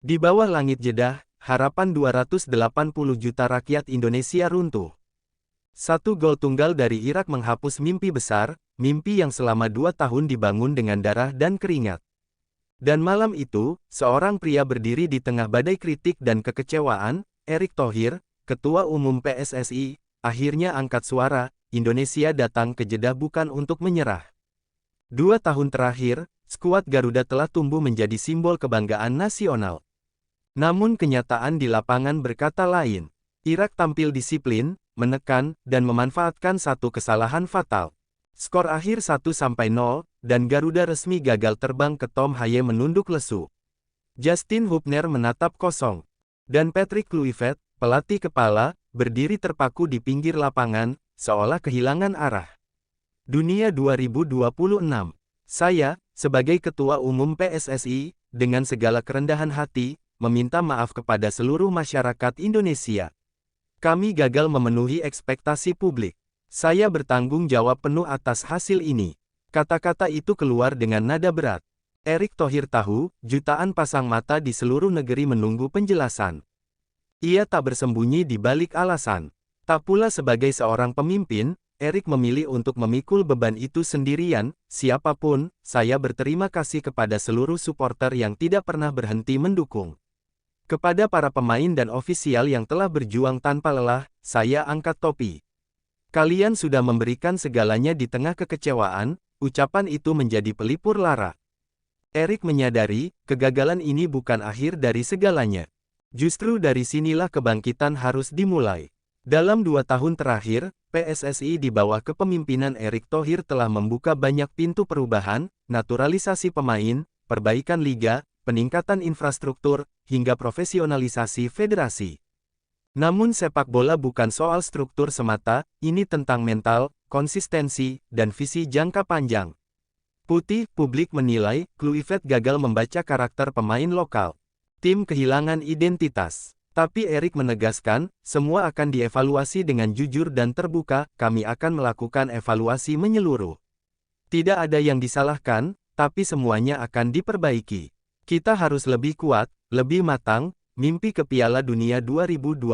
Di bawah langit Jeddah, harapan 280 juta rakyat Indonesia runtuh. Satu gol tunggal dari Irak menghapus mimpi besar, mimpi yang selama 2 tahun dibangun dengan darah dan keringat. Dan malam itu, seorang pria berdiri di tengah badai kritik dan kekecewaan, Erick Thohir, Ketua Umum PSSI, akhirnya angkat suara, Indonesia datang ke Jeddah bukan untuk menyerah. 2 tahun terakhir, skuad Garuda telah tumbuh menjadi simbol kebanggaan nasional. Namun kenyataan di lapangan berkata lain. Irak tampil disiplin, menekan, dan memanfaatkan satu kesalahan fatal. Skor akhir 1-0, dan Garuda resmi gagal terbang ke Tom Haye menunduk lesu. Justin Hubner menatap kosong. Dan Patrick Kluivert, pelatih kepala, berdiri terpaku di pinggir lapangan, seolah kehilangan arah. Dunia 2026. Saya, sebagai Ketua Umum PSSI, dengan segala kerendahan hati, meminta maaf kepada seluruh masyarakat Indonesia. Kami gagal memenuhi ekspektasi publik. Saya bertanggung jawab penuh atas hasil ini. Kata-kata itu keluar dengan nada berat. Erick Thohir tahu, jutaan pasang mata di seluruh negeri menunggu penjelasan. Ia tak bersembunyi di balik alasan. Tak pula sebagai seorang pemimpin, Erick memilih untuk memikul beban itu sendirian. Siapapun, saya berterima kasih kepada seluruh supporter yang tidak pernah berhenti mendukung. Kepada para pemain dan ofisial yang telah berjuang tanpa lelah, saya angkat topi. Kalian sudah memberikan segalanya di tengah kekecewaan, ucapan itu menjadi pelipur lara. Erick menyadari, kegagalan ini bukan akhir dari segalanya. Justru dari sinilah kebangkitan harus dimulai. Dalam 2 tahun terakhir, PSSI di bawah kepemimpinan Erick Thohir telah membuka banyak pintu perubahan, naturalisasi pemain, perbaikan liga, peningkatan infrastruktur, hingga profesionalisasi federasi. Namun sepak bola bukan soal struktur semata, ini tentang mental, konsistensi, dan visi jangka panjang. Publik menilai, Kluivert gagal membaca karakter pemain lokal. Tim kehilangan identitas. Tapi Erick menegaskan, semua akan dievaluasi dengan jujur dan terbuka, kami akan melakukan evaluasi menyeluruh. Tidak ada yang disalahkan, tapi semuanya akan diperbaiki. Kita harus lebih kuat, lebih matang. Mimpi ke Piala Dunia 2026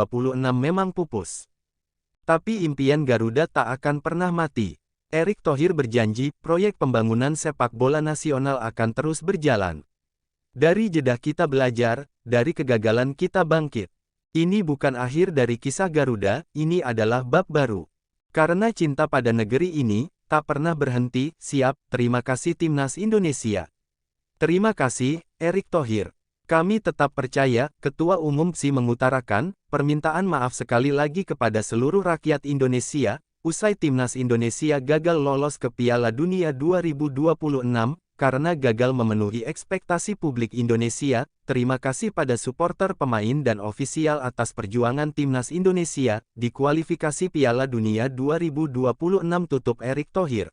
memang pupus. Tapi impian Garuda tak akan pernah mati. Erick Thohir berjanji, proyek pembangunan sepak bola nasional akan terus berjalan. Dari Jeddah kita belajar, dari kegagalan kita bangkit. Ini bukan akhir dari kisah Garuda, ini adalah bab baru. Karena cinta pada negeri ini, tak pernah berhenti. Siap, terima kasih Timnas Indonesia. Terima kasih, Erick Thohir. Kami tetap percaya, Ketua Umum PSSI mengutarakan, permintaan maaf sekali lagi kepada seluruh rakyat Indonesia, usai Timnas Indonesia gagal lolos ke Piala Dunia 2026, karena gagal memenuhi ekspektasi publik Indonesia. Terima kasih pada supporter pemain dan ofisial atas perjuangan Timnas Indonesia, di kualifikasi Piala Dunia 2026 tutup Erick Thohir.